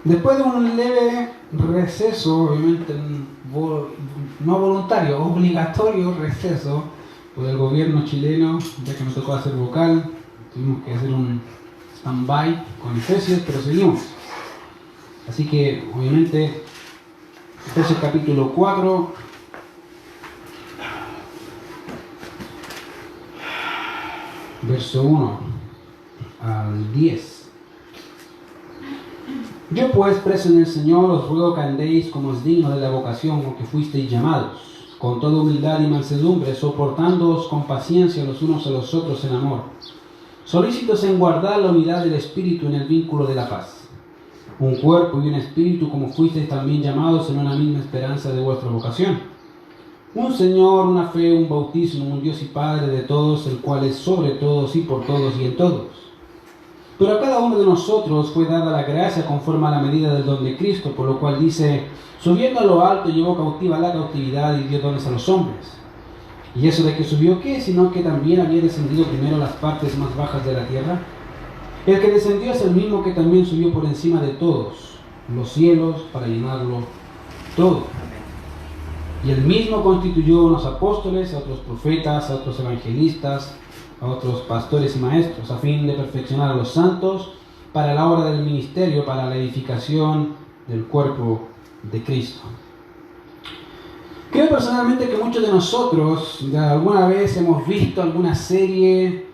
Después de un leve receso, obviamente no voluntario, obligatorio receso por el gobierno chileno, ya que me tocó hacer vocal, tuvimos que hacer un stand-by con Efesios, pero seguimos. Así que, obviamente, Efesios capítulo 4, verso 1 al 10. Yo pues, preso en el Señor, os ruego que andéis como es digno de la vocación con que fuisteis llamados, con toda humildad y mansedumbre, soportándoos con paciencia los unos a los otros en amor, solícitos en guardar la unidad del Espíritu en el vínculo de la paz. Un cuerpo y un espíritu, como fuisteis también llamados en una misma esperanza de vuestra vocación. Un Señor, una fe, un bautismo, un Dios y Padre de todos, el cual es sobre todos y por todos y en todos. Pero a cada uno de nosotros fue dada la gracia conforme a la medida del don de Cristo, por lo cual dice, subiendo a lo alto llevó cautiva la cautividad y dio dones a los hombres. ¿Y eso de que subió qué? Sino que también había descendido primero a las partes más bajas de la tierra. El que descendió es el mismo que también subió por encima de todos los cielos para llenarlo todo. Y el mismo constituyó a unos apóstoles, a otros profetas, a otros evangelistas, a otros pastores y maestros, a fin de perfeccionar a los santos para la obra del ministerio, para la edificación del cuerpo de Cristo. Creo personalmente que muchos de nosotros de alguna vez hemos visto alguna serie,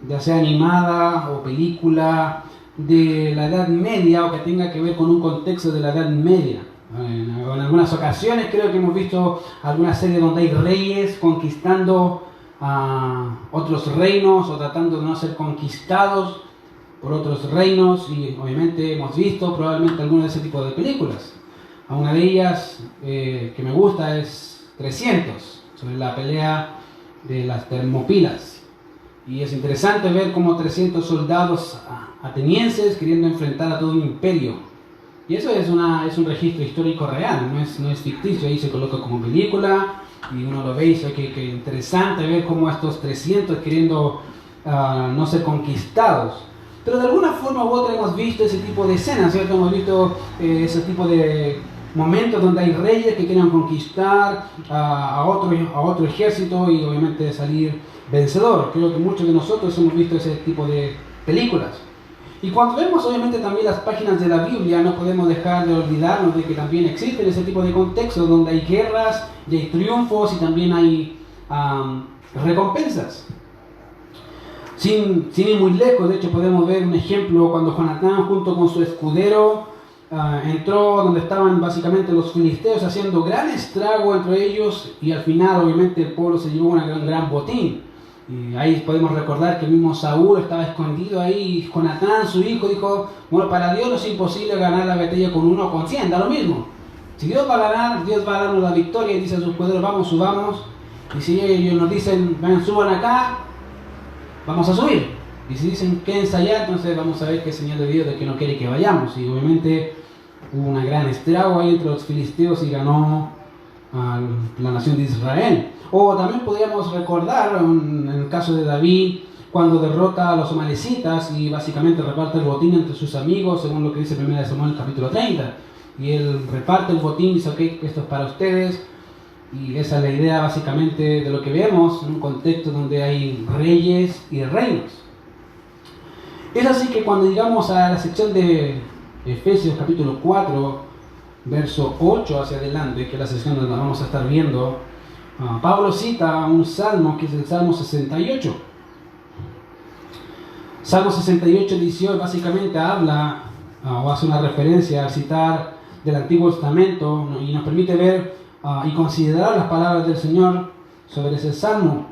ya sea animada o película, de la Edad Media o que tenga que ver con un contexto de la Edad Media. En algunas ocasiones creo que hemos visto alguna serie donde hay reyes conquistando a otros reinos o tratando de no ser conquistados por otros reinos, y obviamente hemos visto probablemente alguna de ese tipo de películas. Una de ellas que me gusta es 300, sobre la pelea de las Termópilas, y es interesante ver cómo 300 soldados atenienses queriendo enfrentar a todo un imperio, y eso es un registro histórico real, no es ficticio. Ahí se coloca como película y uno lo ve y dice que interesante ver cómo estos 300 queriendo no ser conquistados. Pero de alguna forma u otra hemos visto ese tipo de escenas, ¿cierto? Hemos visto ese tipo de momentos donde hay reyes que quieren conquistar a otro ejército y obviamente salir vencedor. Creo que muchos de nosotros hemos visto ese tipo de películas. Y cuando vemos obviamente también las páginas de la Biblia, no podemos dejar de olvidarnos de que también existen ese tipo de contextos donde hay guerras y hay triunfos y también hay recompensas. Sin ir muy lejos, de hecho podemos ver un ejemplo cuando Jonatán junto con su escudero entró donde estaban básicamente los filisteos haciendo gran estrago entre ellos, y al final obviamente el pueblo se llevó un gran botín. Y ahí podemos recordar que el mismo Saúl estaba escondido ahí, y Jonatán, su hijo, dijo, bueno, para Dios no es imposible ganar la batalla con 1 o con 100, da lo mismo. Si Dios va a ganar, Dios va a darnos la victoria, y dice a sus poderes, vamos, subamos. Y si ellos nos dicen, ven, suban acá, vamos a subir. Y si dicen, quédense allá, entonces vamos a ver qué señal de Dios de que no quiere que vayamos. Y obviamente hubo una gran estrago ahí entre los filisteos y ganó a la nación de Israel. O también podríamos recordar en el caso de David, cuando derrota a los amalecitas y básicamente reparte el botín entre sus amigos, según lo que dice 1 Samuel capítulo 30. Y él reparte el botín y dice, ok, esto es para ustedes. Y esa es la idea básicamente de lo que vemos en un contexto donde hay reyes y reinos. Es así que cuando llegamos a la sección de Efesios capítulo 4, verso 8 hacia adelante, que es la sección donde vamos a estar viendo, Pablo cita un salmo que es el Salmo 68. Salmo 68, 18 básicamente habla o hace una referencia al citar del Antiguo Testamento, y nos permite ver y considerar las palabras del Señor sobre ese salmo.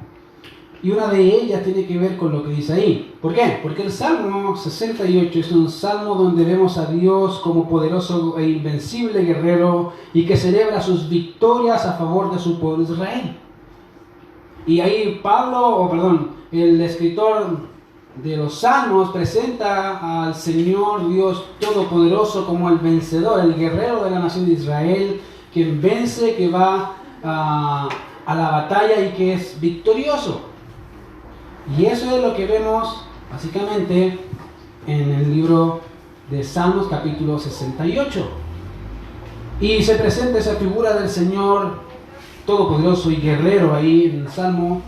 Y una de ellas tiene que ver con lo que dice ahí. ¿Por qué? Porque el Salmo 68 es un salmo donde vemos a Dios como poderoso e invencible guerrero y que celebra sus victorias a favor de su pueblo Israel. Y ahí el escritor de los Salmos presenta al Señor Dios Todopoderoso como el vencedor, el guerrero de la nación de Israel, quien vence, que va a la batalla y que es victorioso. Y eso es lo que vemos básicamente en el libro de Salmos capítulo 68. Y se presenta esa figura del Señor todopoderoso y guerrero ahí en el Salmo,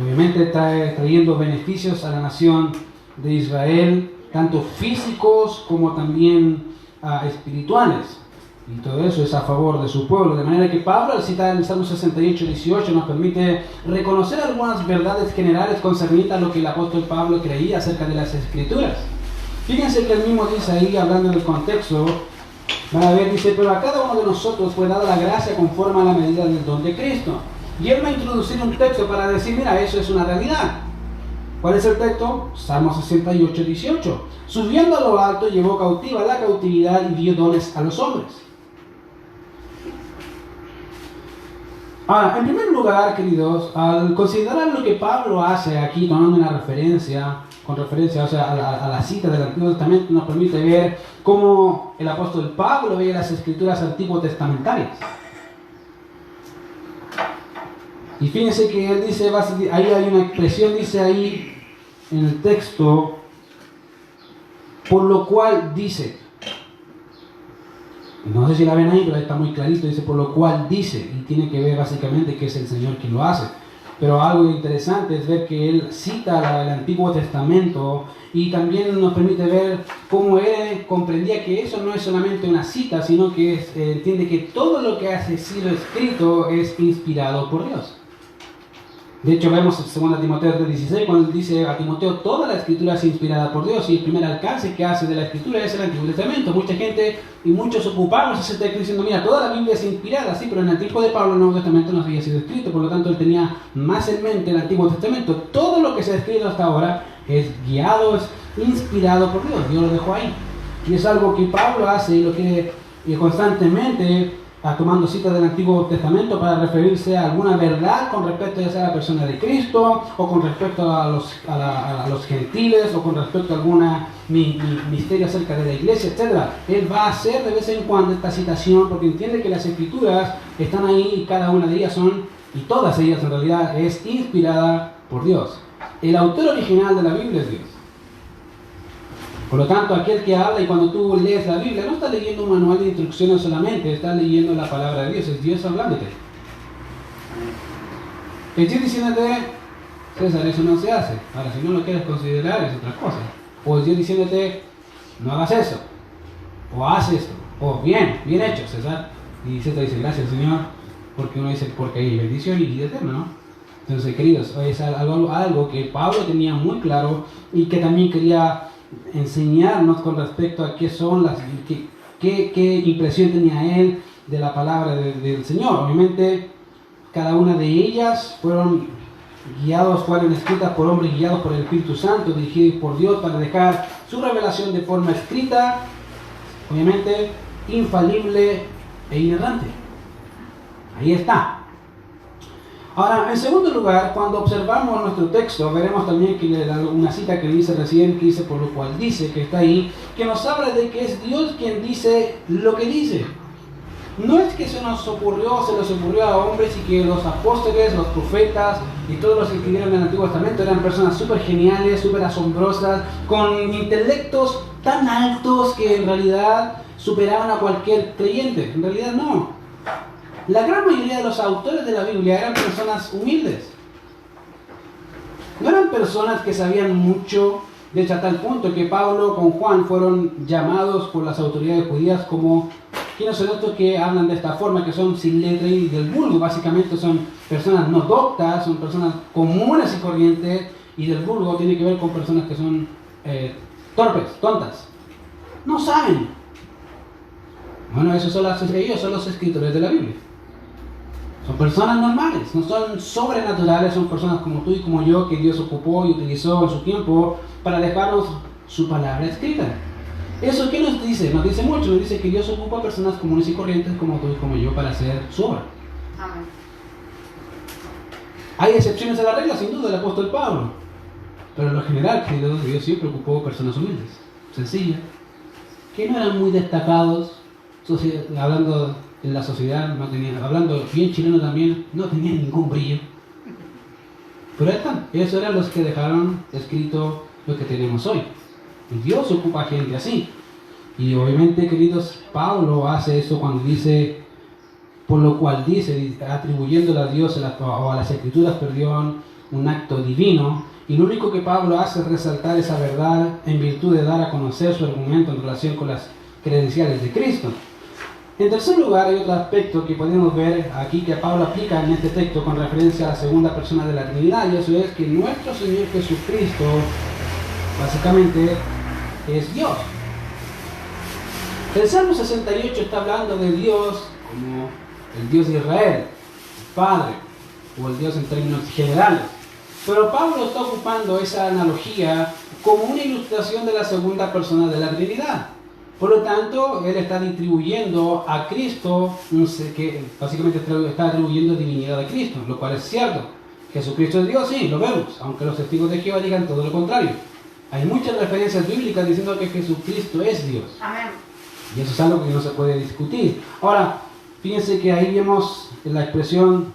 obviamente trayendo beneficios a la nación de Israel, tanto físicos como también espirituales. Y todo eso es a favor de su pueblo. De manera que Pablo, al citar el Salmo 68, 18, nos permite reconocer algunas verdades generales concernientes a lo que el apóstol Pablo creía acerca de las Escrituras. Fíjense que él mismo dice ahí, hablando del contexto, van a ver, dice, pero a cada uno de nosotros fue dada la gracia conforme a la medida del don de Cristo. Y él va a introducir un texto para decir, mira, eso es una realidad. ¿Cuál es el texto? Salmo 68, 18. Subiendo a lo alto, llevó cautiva la cautividad y dio dones a los hombres. Ahora, en primer lugar, queridos, al considerar lo que Pablo hace aquí, tomando una referencia, con referencia o sea, a la cita del Antiguo Testamento, nos permite ver cómo el apóstol Pablo veía las escrituras antiguo testamentarias. Y fíjense que él dice, ahí hay una expresión, dice ahí en el texto, por lo cual dice, no sé si la ven ahí, pero ahí está muy clarito, dice por lo cual dice, y tiene que ver básicamente que es el Señor quien lo hace. Pero algo interesante es ver que él cita el Antiguo Testamento y también nos permite ver cómo él comprendía que eso no es solamente una cita, sino que entiende que todo lo que ha sido escrito es inspirado por Dios. De hecho, vemos en 2 Timoteo 3:16, cuando dice a Timoteo, toda la escritura es inspirada por Dios, y el primer alcance que hace de la escritura es el Antiguo Testamento. Mucha gente y muchos ocupamos ese texto diciendo, mira, toda la Biblia es inspirada, sí, pero en el tiempo de Pablo el Nuevo Testamento no había sido escrito, por lo tanto él tenía más en mente el Antiguo Testamento. Todo lo que se ha escrito hasta ahora es guiado, es inspirado por Dios. Dios lo dejó ahí. Y es algo que Pablo hace y lo que constantemente tomando citas del Antiguo Testamento para referirse a alguna verdad con respecto ya sea a la persona de Cristo, o con respecto a los gentiles, o con respecto a alguna misterio acerca de la iglesia, etc. Él va a hacer de vez en cuando esta citación porque entiende que las escrituras están ahí y cada una de ellas y todas ellas en realidad es inspirada por Dios. El autor original de la Biblia es Dios. Por lo tanto, aquel que habla, y cuando tú lees la Biblia, no estás leyendo un manual de instrucciones solamente, estás leyendo la palabra de Dios, es Dios hablándote. Es Dios diciéndote, César, eso no se hace. Ahora, si no lo quieres considerar, es otra cosa. O es Dios diciéndote, no hagas eso, o haz esto, o bien hecho, César. Y César dice, gracias, Señor, porque uno dice, porque hay bendición y vida eterna, ¿no? Entonces, queridos, es algo que Pablo tenía muy claro y que también quería enseñarnos con respecto a qué son qué impresión tenía él de la palabra del Señor. Obviamente cada una de ellas fueron escritas por hombres guiados por el Espíritu Santo, dirigidos por Dios para dejar su revelación de forma escrita, obviamente infalible e inerrante. Ahí está. Ahora, en segundo lugar, cuando observamos nuestro texto, veremos también que una cita que dice recién, que dice por lo cual dice, que está ahí, que nos habla de que es Dios quien dice lo que dice. No es que se les ocurrió a hombres y que los apóstoles, los profetas y todos los que escribieron en el Antiguo Testamento eran personas súper geniales, súper asombrosas, con intelectos tan altos que en realidad superaban a cualquier creyente. En realidad no. La gran mayoría de los autores de la Biblia eran personas humildes. No eran personas que sabían mucho, de hecho a tal punto que Pablo con Juan fueron llamados por las autoridades judías como quienes son estos que hablan de esta forma, que son sin letra y del vulgo. Básicamente son personas no doctas, son personas comunes y corrientes, y del vulgo tiene que ver con personas que son torpes, tontas. No saben. Bueno, ellos son los escritores de la Biblia. Son personas normales, no son sobrenaturales, son personas como tú y como yo que Dios ocupó y utilizó en su tiempo para dejarnos su palabra escrita. ¿Eso qué nos dice? Nos dice mucho, nos dice que Dios ocupa a personas comunes y corrientes como tú y como yo para hacer su obra. Amén. Hay excepciones a la regla, sin duda, el apóstol Pablo. Pero en lo general, Dios siempre ocupó personas humildes, sencillas, que no eran muy destacados, hablando en la sociedad, hablando bien chileno también, no tenían ningún brillo. Pero esos eran los que dejaron escrito lo que tenemos hoy. Y Dios ocupa gente así. Y obviamente, queridos, Pablo hace eso cuando dice, por lo cual dice, atribuyéndole a Dios o a las Escrituras, perdón, un acto divino. Y lo único que Pablo hace es resaltar esa verdad en virtud de dar a conocer su argumento en relación con las credenciales de Cristo. En tercer lugar, hay otro aspecto que podemos ver aquí que Pablo aplica en este texto con referencia a la segunda persona de la Trinidad, y eso es que nuestro Señor Jesucristo básicamente es Dios. El Salmo 68 está hablando de Dios como el Dios de Israel, el Padre, o el Dios en términos generales. Pero Pablo está ocupando esa analogía como una ilustración de la segunda persona de la Trinidad. Por lo tanto, él está atribuyendo a Cristo, que básicamente está atribuyendo divinidad a Cristo, lo cual es cierto. Jesucristo es Dios, sí, lo vemos, aunque los testigos de Jehová digan todo lo contrario. Hay muchas referencias bíblicas diciendo que Jesucristo es Dios. Amén. Y eso es algo que no se puede discutir. Ahora, fíjense que ahí vemos la expresión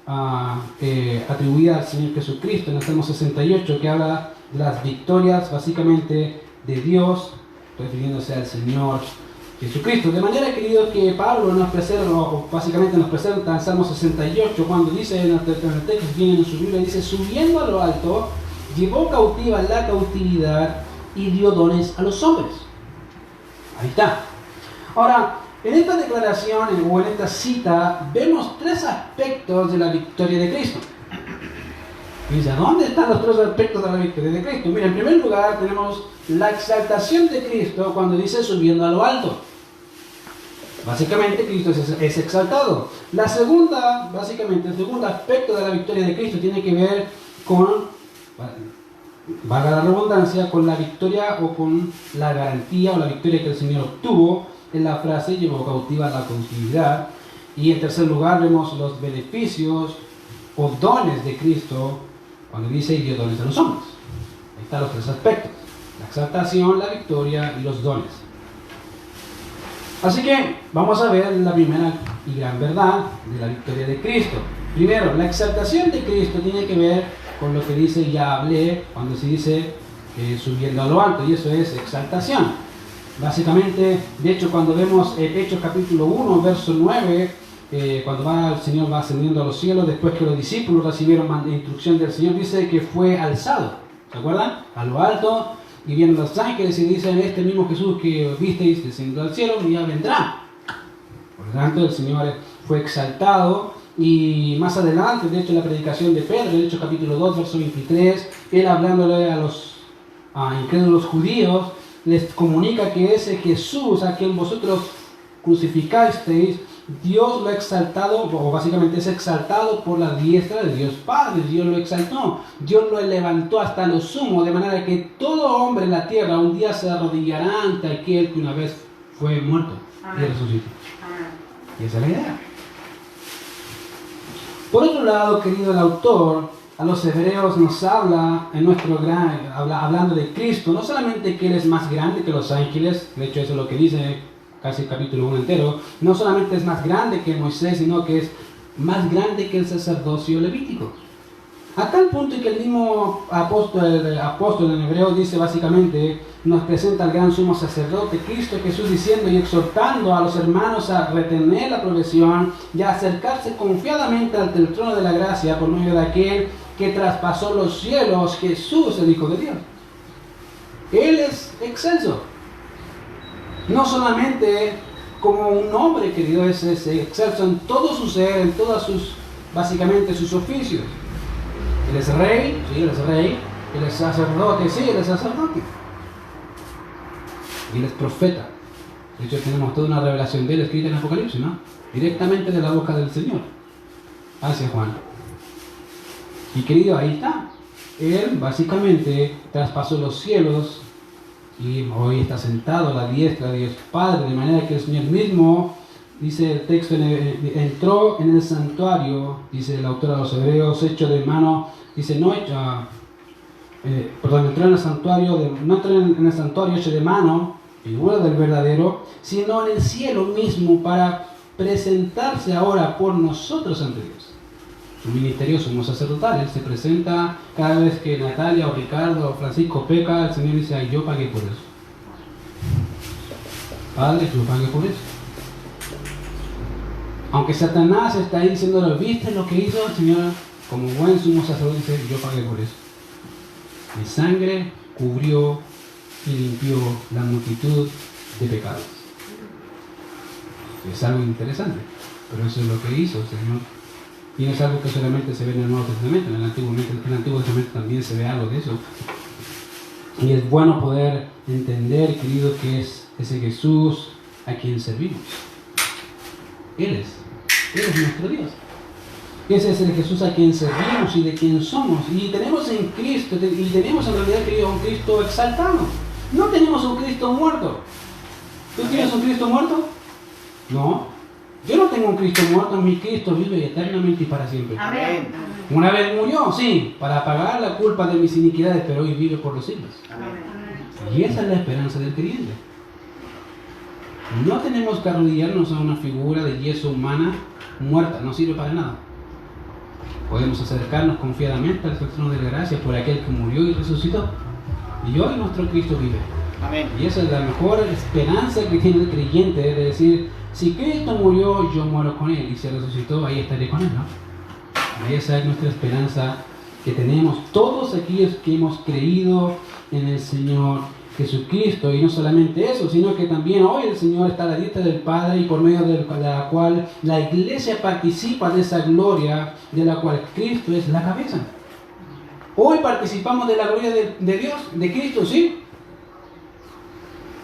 atribuida al Señor Jesucristo en el Salmo 68, que habla de las victorias básicamente de Dios, refiriéndose al Señor Jesucristo. De manera, queridos, que Pablo nos presenta, o básicamente nos presenta en Salmo 68, cuando dice en el texto, viene en su Biblia, dice, subiendo a lo alto, llevó cautiva la cautividad y dio dones a los hombres. Ahí está. Ahora, en esta declaración o en esta cita vemos tres aspectos de la victoria de Cristo. Y dice, ¿dónde están los tres aspectos de la victoria de Cristo? Mira, en primer lugar tenemos la exaltación de Cristo cuando dice subiendo a lo alto. Básicamente Cristo es exaltado. La segunda, básicamente el segundo aspecto de la victoria de Cristo tiene que ver con, valga la redundancia, con la victoria o con la garantía o la victoria que el Señor obtuvo en la frase llevó cautiva la cautividad. Y en tercer lugar vemos los beneficios o dones de Cristo cuando dice dio dones a los hombres. Ahí están los tres aspectos: la exaltación, la victoria y los dones. Así que vamos a ver la primera y gran verdad de la victoria de Cristo. Primero, la exaltación de Cristo tiene que ver con lo que dice ya hablé cuando se dice subiendo a lo alto, y eso es exaltación. Básicamente, de hecho, cuando vemos Hechos capítulo 1, verso 9, cuando el Señor va ascendiendo a los cielos, después que los discípulos recibieron instrucción del Señor, dice que fue alzado, ¿se acuerdan? A lo alto, y vienen los ángeles y dicen, este mismo Jesús que visteis descendiendo al cielo, ya vendrá. Por lo tanto, el Señor fue exaltado, y más adelante, de hecho, en la predicación de Pedro, en Hechos capítulo 2, verso 23, él hablándole a los incrédulos judíos, les comunica que ese Jesús a quien vosotros crucificasteis, Dios lo ha exaltado, o básicamente es exaltado por la diestra de Dios Padre. Dios lo exaltó, Dios lo levantó hasta lo sumo, de manera que todo hombre en la tierra un día se arrodillará ante aquel que una vez fue muerto. Amén. Y resucitó. Amén. Y esa es la idea. Por otro lado, querido, el autor a los hebreos nos habla en hablando de Cristo, no solamente que Él es más grande que los ángeles, de hecho eso es lo que dice casi el capítulo 1 entero, no solamente es más grande que Moisés, sino que es más grande que el sacerdocio levítico. A tal punto que el mismo apóstol en hebreo dice básicamente, nos presenta al gran sumo sacerdote, Cristo Jesús, diciendo y exhortando a los hermanos a retener la profesión y a acercarse confiadamente ante el trono de la gracia por medio de aquel que traspasó los cielos, Jesús, el Hijo de Dios. Él es excelso. No solamente como un hombre, querido, es excelso en todo su ser, en todas básicamente sus oficios. Él es rey, sí, Él es rey. Él es sacerdote, sí, Él es sacerdote. Y Él es profeta. De hecho, tenemos toda una revelación de Él escrita en Apocalipsis, ¿no? Directamente de la boca del Señor, hacia Juan. Y querido, ahí está. Él básicamente traspasó los cielos y hoy está sentado a la diestra de Dios Padre, de manera que el Señor mismo, dice el texto, entró en el santuario, dice el autor a los hebreos, hecho de mano, dice, entró en el santuario, no entró en el santuario hecho de mano, figura del verdadero, sino en el cielo mismo para presentarse ahora por nosotros ante Dios. Su ministerio sumo sacerdotal, Él se presenta cada vez que Natalia o Ricardo o Francisco peca, el Señor dice, ay, yo pagué por eso. Padre, yo pagué por eso. Aunque Satanás está ahí diciéndole, ¿viste lo que hizo el Señor? Como buen sumo sacerdote dice, yo pagué por eso. Mi sangre cubrió y limpió la multitud de pecados. Es algo interesante, pero eso es lo que hizo el Señor. Y no es algo que solamente se ve en el Nuevo Testamento, en el Antiguo Testamento también se ve algo de eso. Y es bueno poder entender, querido, que es ese Jesús a quien servimos. Él es nuestro Dios. Ese es el Jesús a quien servimos y de quien somos. Y tenemos en Cristo, y tenemos en realidad, querido, un Cristo exaltado. No tenemos un Cristo muerto. ¿Tú tienes un Cristo muerto? No. Yo no tengo un Cristo muerto, mi Cristo vive eternamente y para siempre. Amén. Una vez murió, sí, para pagar la culpa de mis iniquidades, pero hoy vive por los siglos. Amén. Y esa es la esperanza del creyente. No tenemos que arrodillarnos a una figura de yeso humana muerta, no sirve para nada. Podemos acercarnos confiadamente al trono de la gracia por aquel que murió y resucitó. Y hoy nuestro Cristo vive. Amén. Y esa es la mejor esperanza que tiene el creyente, de decir, si Cristo murió, yo muero con Él, y si resucitó, ahí estaré con Él, ¿no? Y esa es nuestra esperanza que tenemos todos aquellos que hemos creído en el Señor Jesucristo. Y no solamente eso, sino que también hoy el Señor está a la diestra del Padre, y por medio de la cual la iglesia participa de esa gloria de la cual Cristo es la cabeza. Hoy participamos de la gloria de Dios, de Cristo, ¿sí?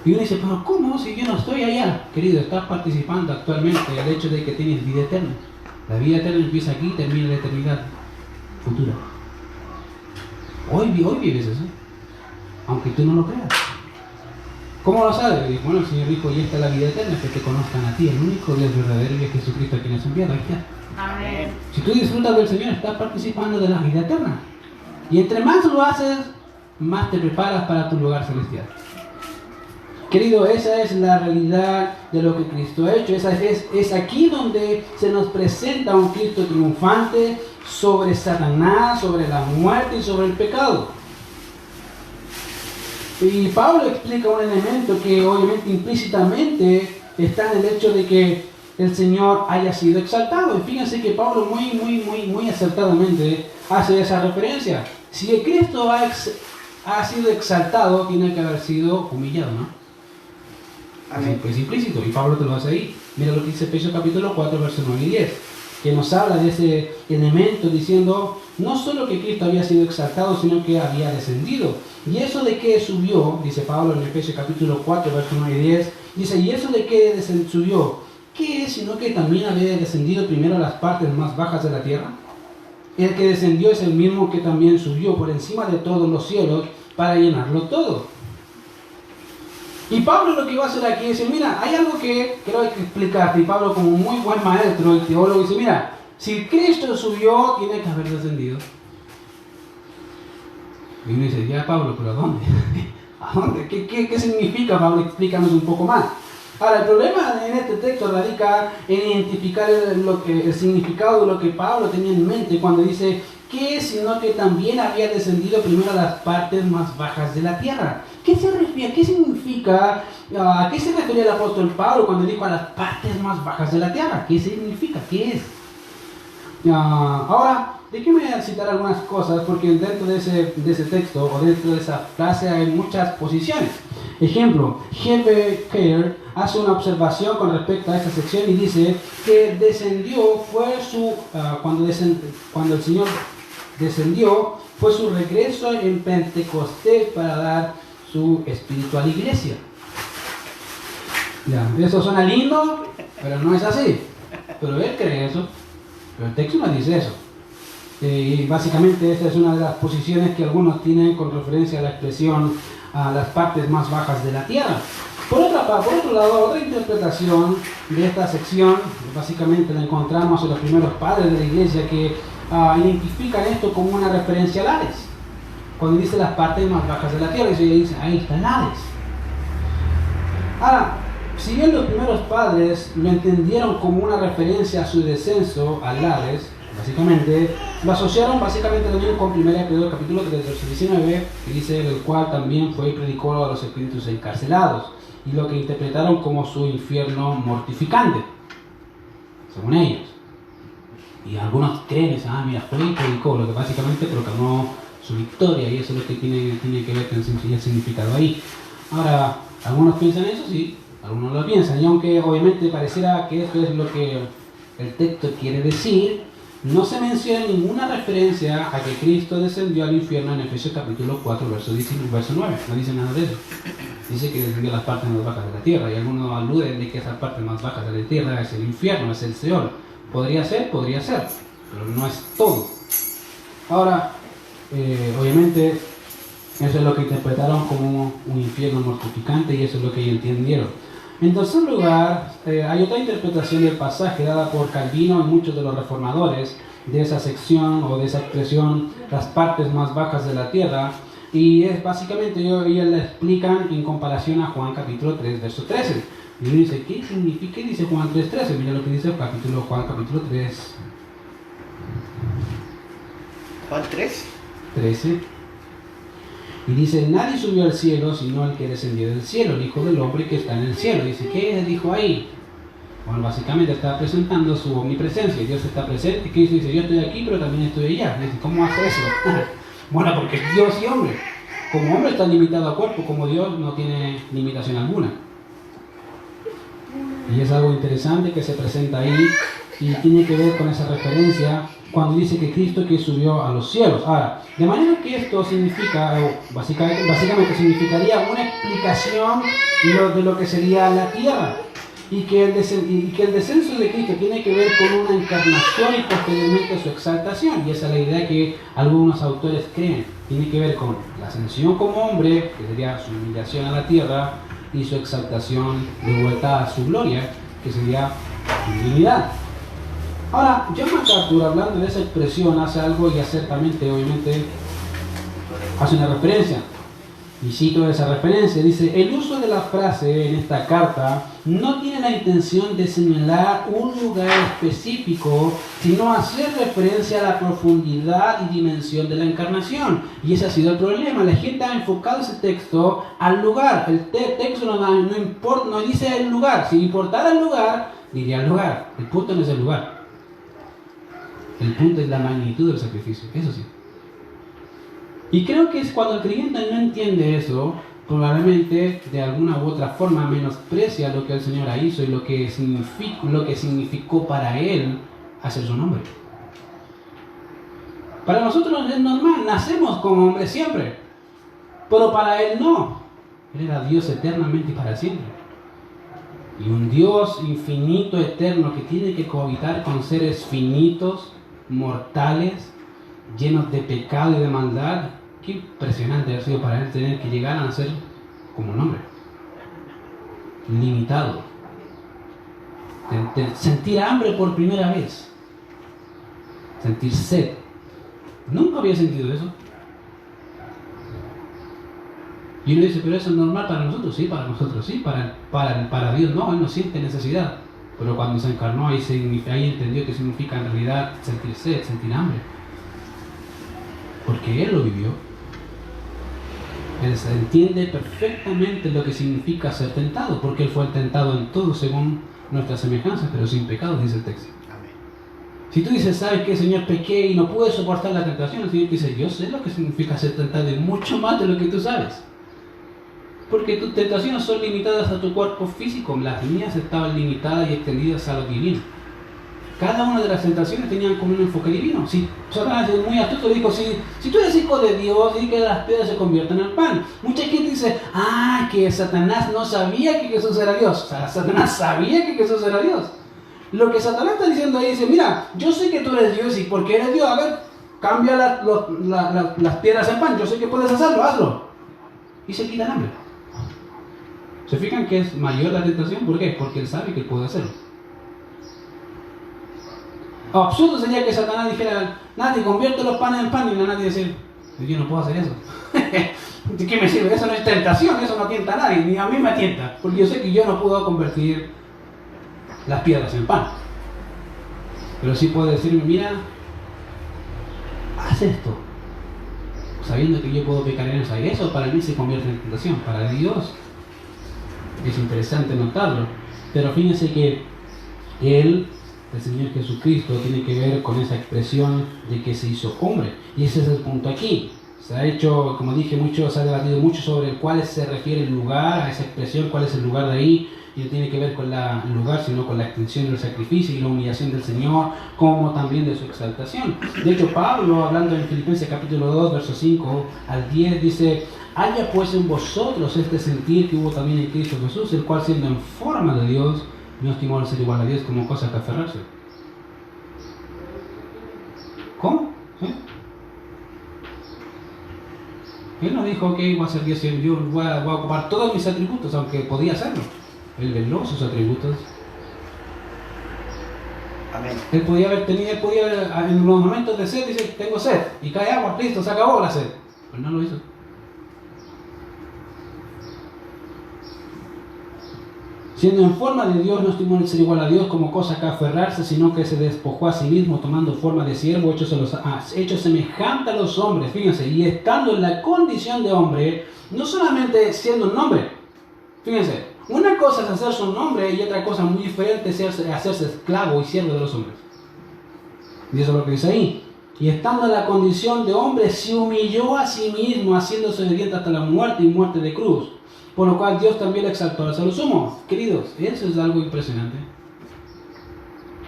Y uno dice, pero ¿cómo? Si yo no estoy allá. Querido, estás participando actualmente del hecho de que tienes vida eterna. La vida eterna empieza aquí y termina la eternidad futura. Hoy vives eso, aunque tú no lo creas. ¿Cómo lo sabes? Bueno, el Señor dijo, y esta es la vida eterna, que te conozcan a ti, el único Dios verdadero, y es Jesucristo a quien has enviado. Ahí está. Amén. Si tú disfrutas del Señor, estás participando de la vida eterna. Y entre más lo haces, más te preparas para tu lugar celestial. Querido, esa es la realidad de lo que Cristo ha hecho. Es aquí donde se nos presenta un Cristo triunfante sobre Satanás, sobre la muerte y sobre el pecado. Y Pablo explica un elemento que obviamente implícitamente está en el hecho de que el Señor haya sido exaltado. Y fíjense que Pablo muy acertadamente hace esa referencia. Si Cristo ha sido exaltado, tiene que haber sido humillado, ¿no? Así pues implícito, y Pablo te lo hace ahí. Mira lo que dice Efesios capítulo 4, versos 9 y 10, que nos habla de ese elemento diciendo, no solo que Cristo había sido exaltado, sino que había descendido. Y eso de que subió, dice Pablo en Efesios capítulo 4, versos 9 y 10, dice, y eso de que subió, ¿qué es sino que también había descendido primero a las partes más bajas de la tierra? El que descendió es el mismo que también subió por encima de todos los cielos para llenarlo todo. Y Pablo lo que iba a hacer aquí es decir, mira, hay algo que creo hay que explicarte. Y Pablo, como muy buen maestro, el teólogo, dice, mira, si Cristo subió, tiene que haber descendido. Y uno dice, ya Pablo, ¿pero a dónde? ¿A dónde? ¿Qué significa, Pablo? Explícanos un poco más. Ahora, el problema en este texto radica en identificar el significado de lo que Pablo tenía en mente cuando dice que sino que también había descendido primero a las partes más bajas de la tierra. ¿Qué se refiere? ¿Qué significa? ¿A qué se refería el apóstol Pablo cuando dijo a las partes más bajas de la tierra? ¿Qué significa? ¿Qué es? Ahora, déjeme citar algunas cosas porque dentro de ese texto o dentro de esa frase hay muchas posiciones. Ejemplo, G.B. Keir hace una observación con respecto a esta sección y dice que descendió cuando el Señor descendió fue su regreso en Pentecostés para dar su espiritual iglesia. Ya, eso suena lindo, pero no es así. Pero él cree eso, pero el texto no dice eso. Y básicamente esta es una de las posiciones que algunos tienen con referencia a la expresión a las partes más bajas de la tierra. Por otro lado, otra interpretación de esta sección, básicamente la encontramos en los primeros padres de la iglesia que identifican esto como una referencia al Hades. Cuando dice las partes más bajas de la tierra, dice, ahí está el Hades. Ahora, si bien los primeros padres lo entendieron como una referencia a su descenso al Hades, Básicamente, lo asociaron básicamente también con 1 Pedro capítulo 3, verso 19, que dice, el cual también fue y predicó a los espíritus encarcelados, y lo que interpretaron como su infierno mortificante, según ellos. Y algunos creen, dicen, mira, fue y predicó, lo que básicamente proclamó su victoria, y eso es lo que tiene que ver con el significado ahí. Ahora, algunos piensan eso, sí, algunos lo piensan, y aunque obviamente pareciera que esto es lo que el texto quiere decir, no se menciona ninguna referencia a que Cristo descendió al infierno en Efesios capítulo 4, verso 9. No dice nada de eso. Dice que descendió a las partes más bajas de la tierra, y algunos aluden de que esas partes más bajas de la tierra es el infierno, es el Seol. Podría ser, pero no es todo. Ahora, obviamente, eso es lo que interpretaron como un infierno mortificante, y eso es lo que ellos entendieron. En tercer lugar, hay otra interpretación del pasaje dada por Calvino y muchos de los reformadores de esa sección o de esa expresión, las partes más bajas de la tierra, y es básicamente ellos la explican en comparación a Juan capítulo 3, verso 13. Y uno dice, ¿qué significa? ¿Qué dice Juan 3:13? Mira lo que dice Juan capítulo 3. Juan 3. 13. Y dice, nadie subió al cielo sino el que descendió del cielo, el Hijo del Hombre que está en el cielo. Dice, ¿qué dijo ahí? Bueno, básicamente está presentando su omnipresencia. Dios está presente. ¿Qué dice? Yo estoy aquí, pero también estoy allá. Dice, ¿cómo hace eso? Bueno, porque es Dios y hombre. Como hombre está limitado a cuerpo, como Dios no tiene limitación alguna. Y es algo interesante que se presenta ahí y tiene que ver con esa referencia cuando dice que Cristo que subió a los cielos. Ahora, de manera que esto significa, básicamente significaría una explicación de lo que sería la tierra, y que el descenso de Cristo tiene que ver con una encarnación y posteriormente su exaltación, y esa es la idea que algunos autores creen. Tiene que ver con la ascensión como hombre, que sería su humillación a la tierra, y su exaltación de vuelta a su gloria, que sería su divinidad. Ahora, John MacArthur, hablando de esa expresión, hace algo y acertadamente, obviamente, hace una referencia. Y cito esa referencia, dice, el uso de la frase en esta carta no tiene la intención de señalar un lugar específico, sino hacer referencia a la profundidad y dimensión de la encarnación. Y ese ha sido el problema. La gente ha enfocado ese texto al lugar. El texto no dice el lugar. Si importara el lugar, diría el lugar. El punto no es el lugar. El punto es la magnitud del sacrificio. Eso sí. Y creo que es cuando el creyente no entiende eso, probablemente de alguna u otra forma menosprecia lo que el Señor hizo y lo que significó para Él hacer su nombre. Para nosotros es normal, nacemos como hombres siempre, pero para Él no. Él era Dios eternamente y para siempre. Y un Dios infinito, eterno, que tiene que cohabitar con seres finitos, mortales, llenos de pecado y de maldad. Qué impresionante ha sido para él tener que llegar a nacer como un hombre limitado, de sentir hambre por primera vez, sentir sed. Nunca había sentido eso. Y uno dice, pero eso es normal para nosotros. Sí, para nosotros sí, para Dios no, Él no siente necesidad. Pero cuando se encarnó ahí entendió que significa en realidad sentir sed, sentir hambre, porque Él lo vivió. Él entiende perfectamente lo que significa ser tentado, porque Él fue tentado en todo según nuestras semejanzas, pero sin pecado, dice el texto. Amén. Si tú dices, ¿sabes qué, Señor? Pequé y no pude soportar la tentación, el Señor dice, yo sé lo que significa ser tentado y mucho más de lo que tú sabes. Porque tus tentaciones son limitadas a tu cuerpo físico, las mías estaban limitadas y extendidas a lo divino. Cada una de las tentaciones tenían como un enfoque divino. Si Satanás es muy astuto, dijo, si tú eres hijo de Dios, di que las piedras se conviertan en pan. Mucha gente dice, que Satanás no sabía que Jesús era Dios. O sea, Satanás sabía que Jesús era Dios. Lo que Satanás está diciendo ahí dice, mira, yo sé que tú eres Dios y porque eres Dios, a ver, cambia las piedras en pan. Yo sé que puedes hacerlo, hazlo. Y se quita el hambre. ¿Se fijan que es mayor la tentación? ¿Por qué? Porque él sabe que puede hacerlo. Absurdo sería que Satanás dijera, nadie convierte los panes en pan, y nadie decir, yo no puedo hacer eso. ¿De qué me sirve? Eso no es tentación, eso no tienta a nadie, ni a mí me tienta, porque yo sé que yo no puedo convertir las piedras en pan. Pero sí puede decirme, mira, haz esto, sabiendo que yo puedo pecar en eso. Y eso para mí se convierte en tentación. Para Dios es interesante notarlo. Pero fíjense que Él, el Señor Jesucristo, tiene que ver con esa expresión de que se hizo hombre. Y ese es el punto aquí. Se ha hecho, como dije, se ha debatido mucho sobre cuál se refiere el lugar, a esa expresión, cuál es el lugar de ahí. Y no tiene que ver con el lugar, sino con la extensión del sacrificio y la humillación del Señor, como también de su exaltación. De hecho, Pablo, hablando en Filipenses capítulo 2, versos 5 al 10, dice: haya pues en vosotros este sentir que hubo también en Cristo Jesús, el cual siendo en forma de Dios, no estimó el ser igual a Dios como cosa que aferrarse. ¿Cómo? ¿Eh? Él no dijo que iba a ser Dios, yo voy a ocupar todos mis atributos, aunque podía hacerlo. Él veló sus atributos. Amén. Él podía en los momentos de sed, dice: tengo sed, y cae agua, listo, se acabó la sed. Pero no lo hizo. Siendo en forma de Dios, no estimó el ser igual a Dios como cosa que aferrarse, sino que se despojó a sí mismo, tomando forma de siervo, hecho semejante a los hombres. Fíjense, y estando en la condición de hombre, no solamente siendo un hombre. Fíjense, una cosa es hacerse un hombre y otra cosa muy diferente es hacerse esclavo y siervo de los hombres. Y eso es lo que dice ahí. Y estando en la condición de hombre, se humilló a sí mismo, haciéndose obediente hasta la muerte y muerte de cruz. Por lo cual Dios también le exaltó hasta lo sumo. Queridos, eso es algo impresionante.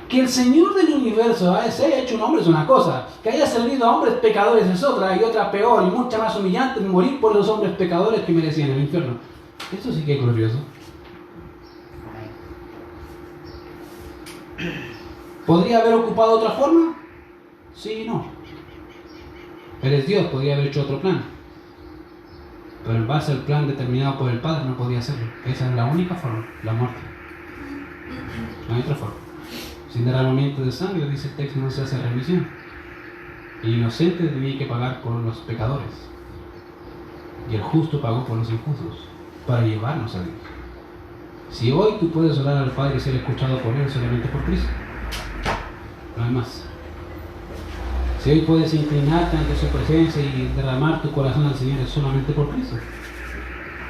Que el Señor del universo se haya hecho un hombre es una cosa. Que haya servido a hombres pecadores es otra, y otra peor y mucha más humillante: morir por los hombres pecadores que merecían el infierno. Eso sí que es glorioso. ¿Podría haber ocupado otra forma? Sí y no. Eres Dios, podría haber hecho otro plan. Pero en base al plan determinado por el Padre no podía hacerlo. Esa es la única forma, la muerte. No hay otra forma. Sin derramamiento de sangre, dice el texto, no se hace remisión. El inocente tenía que pagar por los pecadores. Y el justo pagó por los injustos, para llevarnos a Dios. Si hoy tú puedes orar al Padre y ser escuchado por Él, solamente por Cristo. No hay más. Si hoy puedes inclinarte ante su presencia y derramar tu corazón al Señor, es solamente por Cristo.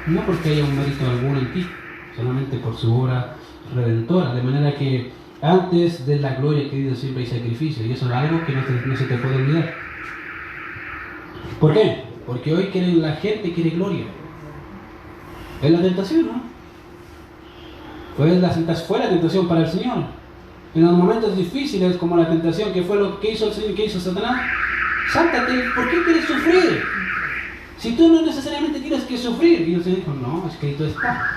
No porque haya un mérito alguno en ti, solamente por su obra redentora. De manera que antes de la gloria, querido, siempre hay sacrificio. Y eso es algo que no se te puede olvidar. ¿Por qué? Porque hoy la gente quiere gloria. Es la tentación, ¿no? Fue la tentación para el Señor. En los momentos difíciles, como la tentación, que fue lo que hizo el Señor, que hizo Satanás: sáltate, ¿por qué quieres sufrir? Si tú no necesariamente tienes que sufrir. Y el Señor dijo: no, escrito está.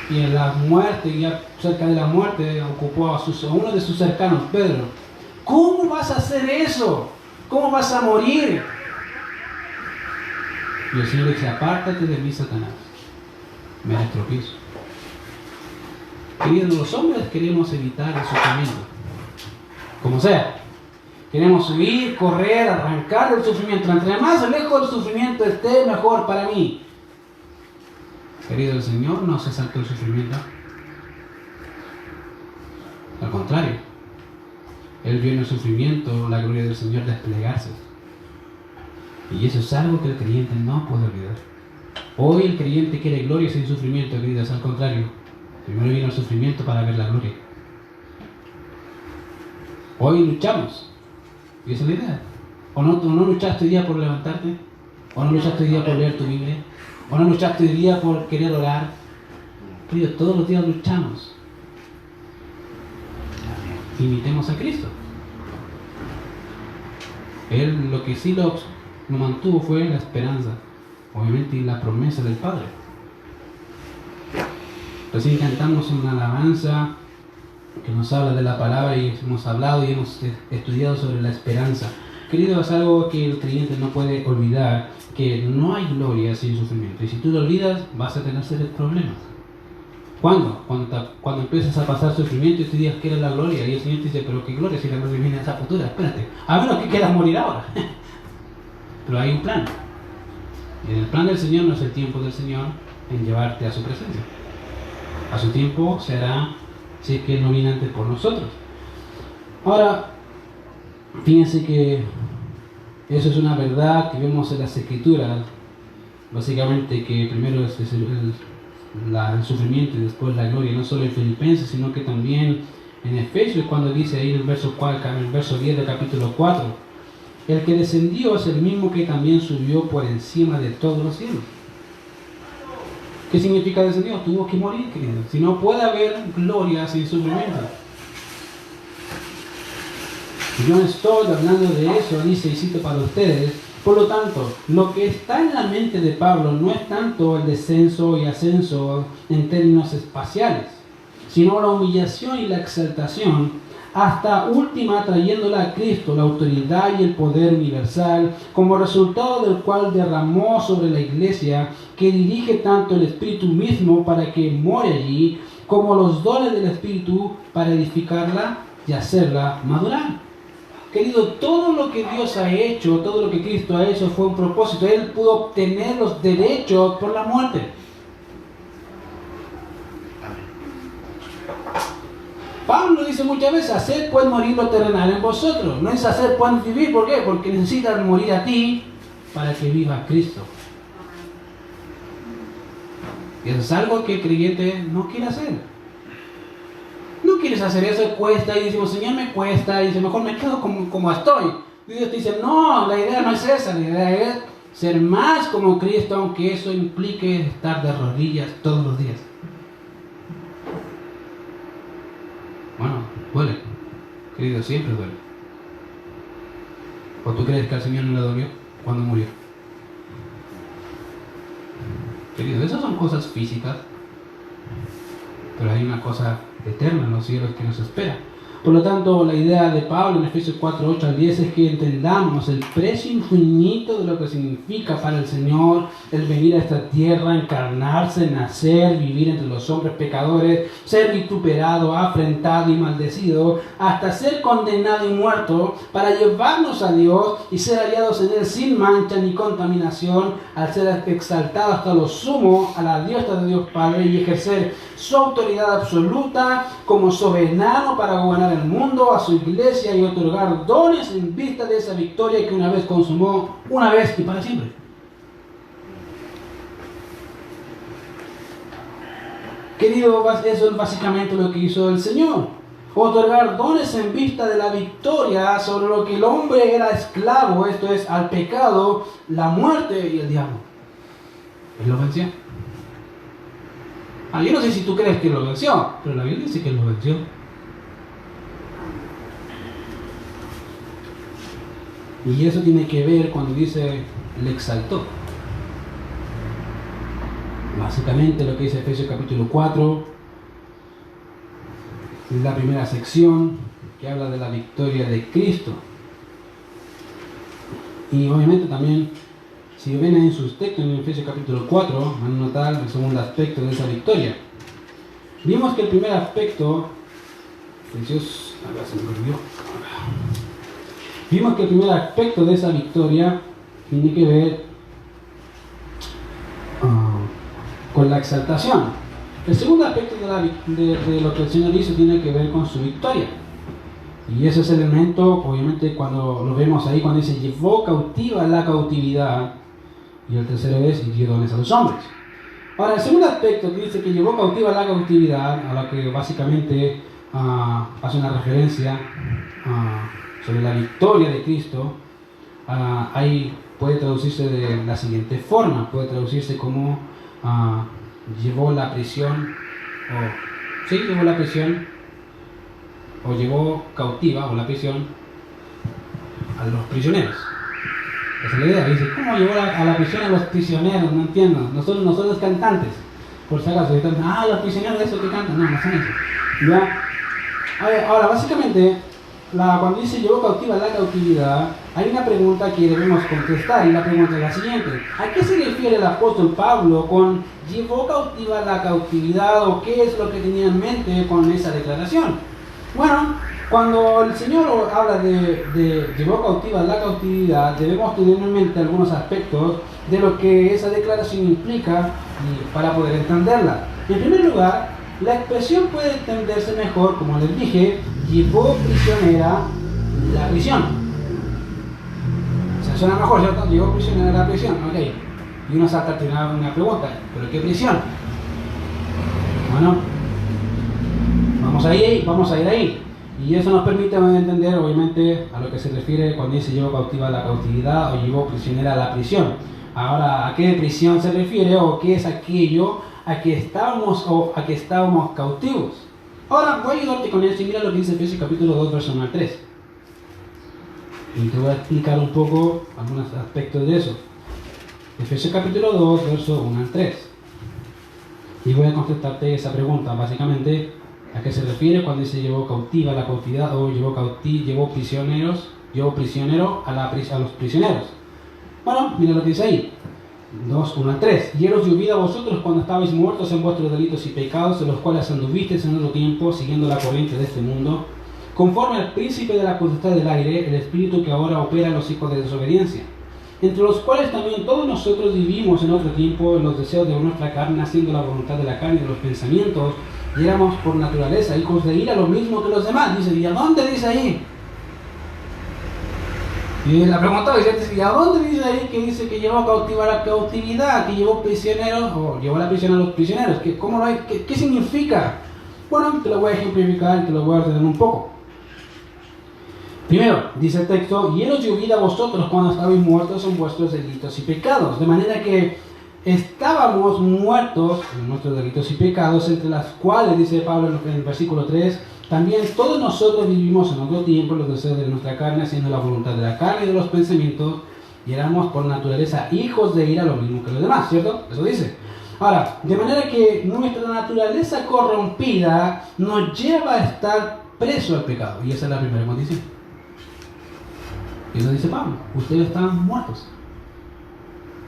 Y en la muerte, ya cerca de la muerte, ocupó a uno de sus cercanos, Pedro. ¿Cómo vas a hacer eso? ¿Cómo vas a morir? Y el Señor dice: apártate de mí, Satanás, me harás tropiezo. Queridos, los hombres queremos evitar el sufrimiento, como sea. Queremos huir, correr, arrancar del sufrimiento. Entre más lejos del sufrimiento esté, mejor para mí. Querido, el Señor no se saltó el sufrimiento. Al contrario, Él vio en el sufrimiento la gloria del Señor desplegarse. Y eso es algo que el creyente no puede olvidar. Hoy el creyente quiere gloria sin sufrimiento, queridos. Al contrario, primero vino el sufrimiento para ver la gloria. Hoy luchamos. Y esa es la idea. ¿O no luchaste hoy día por levantarte? ¿O no luchaste hoy día por leer tu Biblia? ¿O no luchaste hoy día por querer orar? Queridos, todos los días luchamos. Imitemos a Cristo. Él lo que sí lo mantuvo fue la esperanza, obviamente, y la promesa del Padre. Recién cantamos una alabanza que nos habla de la palabra y hemos hablado y hemos estudiado sobre la esperanza. Querido, es algo que el creyente no puede olvidar, que no hay gloria sin sufrimiento. Y si tú lo olvidas, vas a tener serios problemas. ¿Cuándo? Cuando empiezas a pasar sufrimiento y tú digas que eres la gloria, y el Señor te dice: pero qué gloria si la gloria viene a esa futura, espérate, a menos que quieras morir ahora. Pero hay un plan. Y en el plan del Señor no es el tiempo del Señor en llevarte a su presencia. A su tiempo será, si es que Él no viene antes por nosotros. Ahora, Fíjense que eso es una verdad que vemos en las Escrituras, básicamente que primero es el sufrimiento y después la gloria, no solo en Filipenses, sino que también en Efesios, cuando dice ahí en el verso 10 del capítulo 4, el que descendió es el mismo que también subió por encima de todos los cielos. ¿Qué significa descendió? Tuvo que morir, querido. Si no puede haber gloria sin sufrimiento. Yo no estoy hablando de eso, dice y cito para ustedes. Por lo tanto, lo que está en la mente de Pablo no es tanto el descenso y ascenso en términos espaciales, sino la humillación y la exaltación, hasta última trayéndola a Cristo, la autoridad y el poder universal, como resultado del cual derramó sobre la iglesia, que dirige tanto el Espíritu mismo para que more allí, como los dones del Espíritu para edificarla y hacerla madurar. Querido, todo lo que Dios ha hecho, todo lo que Cristo ha hecho fue un propósito. Él pudo obtener los derechos por la muerte. Pablo dice muchas veces, hacer pues morir lo terrenal en vosotros. No es hacer pues vivir, ¿por qué? Porque necesitas morir a ti para que viva Cristo. Y eso es algo que el creyente no quiere hacer. No quieres hacer eso, cuesta, y decimos, Señor, me cuesta, y dice, mejor me quedo como estoy. Y Dios te dice, no, la idea no es esa, la idea es ser más como Cristo, aunque eso implique estar de rodillas todos los días. Bueno, duele, querido, siempre duele. ¿O tú crees que al Señor no le dolió cuando murió? Querido, esas son cosas físicas, pero hay una cosa eterna en los cielos que nos espera. Por lo tanto, la idea de Pablo en Efesios 4, 8 al 10 es que entendamos el precio infinito de lo que significa para el Señor el venir a esta tierra, encarnarse, nacer, vivir entre los hombres pecadores, ser vituperado, afrentado y maldecido, hasta ser condenado y muerto para llevarnos a Dios y ser hallados en Él sin mancha ni contaminación, al ser exaltado hasta lo sumo a la diestra de Dios Padre y ejercer su autoridad absoluta como soberano para gobernar el mundo, a su iglesia y otorgar dones en vista de esa victoria que una vez consumó, una vez y para siempre. Querido, eso es básicamente lo que hizo el Señor. Otorgar dones en vista de la victoria sobre lo que el hombre era esclavo, esto es, al pecado, la muerte y el diablo. Él lo venció. Yo no sé si tú crees que lo venció, pero la Biblia dice que lo venció. Y eso tiene que ver cuando dice, le exaltó. Básicamente lo que dice Efesios capítulo 4, es la primera sección que habla de la victoria de Cristo. Y obviamente también, si ven en sus textos en Efesios capítulo 4, van a notar el segundo aspecto de esa victoria. Vimos que el primer aspecto, vimos que el primer aspecto de esa victoria tiene que ver con la exaltación. El segundo aspecto de lo que el Señor hizo tiene que ver con su victoria. Y ese es el elemento, obviamente, cuando lo vemos ahí, cuando dice, llevó cautiva la cautividad. Y el tercero es, y dio dones a los hombres. Ahora, el segundo aspecto que dice que llevó cautiva la cautividad, a lo que básicamente hace una referencia sobre la victoria de Cristo, ahí puede traducirse de la siguiente forma, puede traducirse como llevó la prisión, llevó la prisión, o llevó cautiva, o la prisión, a los prisioneros. Esa es la idea. Dice, ¿cómo llevó a la prisión a los prisioneros? No entiendo. Nosotros los cantantes, por si acaso, están, los prisioneros de esos que cantan, no son eso. ¿Ya? Ahora, básicamente, cuando dice llevó cautiva la cautividad, hay una pregunta que debemos contestar, y la pregunta es la siguiente: ¿a qué se refiere el apóstol Pablo con llevó cautiva la cautividad, o qué es lo que tenía en mente con esa declaración? Bueno, cuando el Señor habla de llevó cautiva la cautividad, debemos tener en mente algunos aspectos de lo que esa declaración implica para poder entenderla. En primer lugar, la expresión puede entenderse mejor, como les dije, llevó prisionera la prisión. suena mejor, ¿cierto? Llegó prisionero a la prisión, ok. Y uno salta a tener una pregunta, ¿pero qué prisión? Bueno, vamos a ir ahí. Y eso nos permite entender, obviamente, a lo que se refiere cuando dice llevó cautiva a la cautividad o llevó prisionera a la prisión. Ahora, ¿a qué prisión se refiere o qué es aquello a que estábamos cautivos? Ahora, voy a ayudarte con esto y mira lo que dice Efesios capítulo 2, verso 1 al 3. Y te voy a explicar un poco algunos aspectos de eso. Efesios capítulo 2, verso 1 al 3. Y voy a contestarte esa pregunta, básicamente, ¿a qué se refiere cuando dice llevó cautiva a la cautividad o llevó prisionero a los prisioneros? Bueno, mira lo que dice ahí. 2, 1 al 3. Y él os dio vida a vosotros cuando estabais muertos en vuestros delitos y pecados, en los cuales anduvisteis en otro tiempo, siguiendo la corriente de este mundo, conforme al príncipe de la potestad del aire, el espíritu que ahora opera en los hijos de desobediencia, entre los cuales también todos nosotros vivimos en otro tiempo en los deseos de nuestra carne, haciendo la voluntad de la carne y de los pensamientos, y éramos por naturaleza hijos de ira, lo mismo que los demás. Dice, ¿y a dónde dice ahí? Y la pregunta dice, ¿y a dónde dice ahí que dice que llevó cautiva la cautividad, que llevó prisioneros, o llevó la prisión a los prisioneros? ¿Qué significa? Bueno, te lo voy a ejemplificar y te lo voy a ordenar un poco. Primero, dice el texto, y él os dio vida a vosotros cuando estabais muertos en vuestros delitos y pecados. De manera que estábamos muertos en nuestros delitos y pecados, entre las cuales, dice Pablo en el versículo 3, también todos nosotros vivimos en otro tiempo los deseos de nuestra carne, haciendo la voluntad de la carne y de los pensamientos, y éramos por naturaleza hijos de ira, lo mismo que los demás, ¿cierto? Eso dice. Ahora, de manera que nuestra naturaleza corrompida nos lleva a estar preso al pecado, y esa es la primera condición. Y eso dice Pablo, ustedes estaban muertos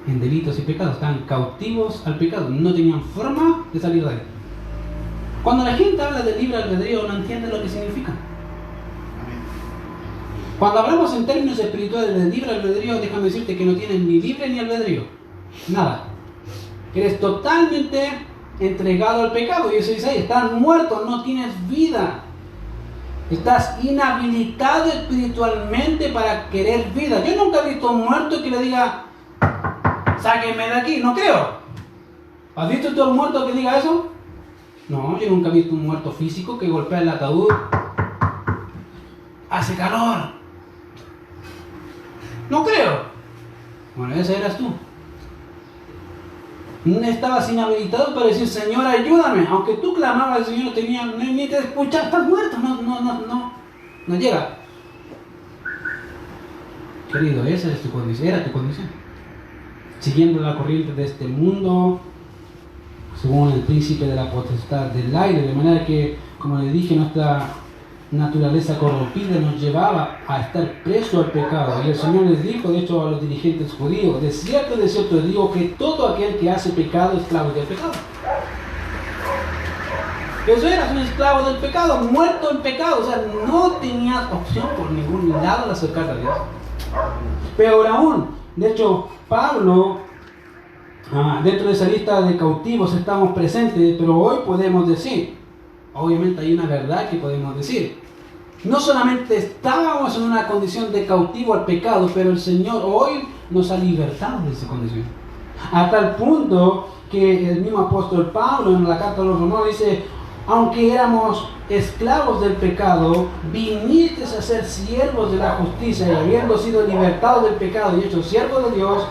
en delitos y pecados, estaban cautivos al pecado, no tenían forma de salir de ahí. Cuando la gente habla de libre albedrío no entiende lo que significa. Cuando hablamos en términos espirituales de libre albedrío, déjame decirte que no tienes ni libre ni albedrío, nada. Eres totalmente entregado al pecado, y eso dice ahí, estás muerto, no tienes vida. Estás inhabilitado espiritualmente para querer vida. Yo nunca he visto a un muerto que le diga, sáquenme de aquí, no creo. ¿Has visto tú a un muerto que diga eso? No, yo nunca he visto un muerto físico que golpea el ataúd. Hace calor. No creo. Bueno, ese eras tú. Estabas inhabilitado para decir, Señor, ayúdame. Aunque tú clamabas al Señor, ni te escuchas, estás muerto. No llega. Querido, esa es tu condición, era tu condición. Siguiendo la corriente de este mundo, según el príncipe de la potestad del aire, de manera que, como le dije, nuestra naturaleza corrompida nos llevaba a estar preso al pecado. Y el Señor les dijo, de hecho, a los dirigentes judíos, de cierto os digo que todo aquel que hace pecado es esclavo del pecado. Eso eras un esclavo del pecado, muerto en pecado, o sea, no tenías opción por ningún lado de acercarte a Dios. Peor aún, de hecho, Pablo, dentro de esa lista de cautivos estamos presentes, pero hoy podemos decir, obviamente hay una verdad que podemos decir. No solamente estábamos en una condición de cautivo al pecado, pero el Señor hoy nos ha libertado de esa condición. A tal punto que el mismo apóstol Pablo en la carta a los Romanos dice, aunque éramos esclavos del pecado, vinisteis a ser siervos de la justicia, y habiendo sido libertados del pecado y hechos siervos de Dios,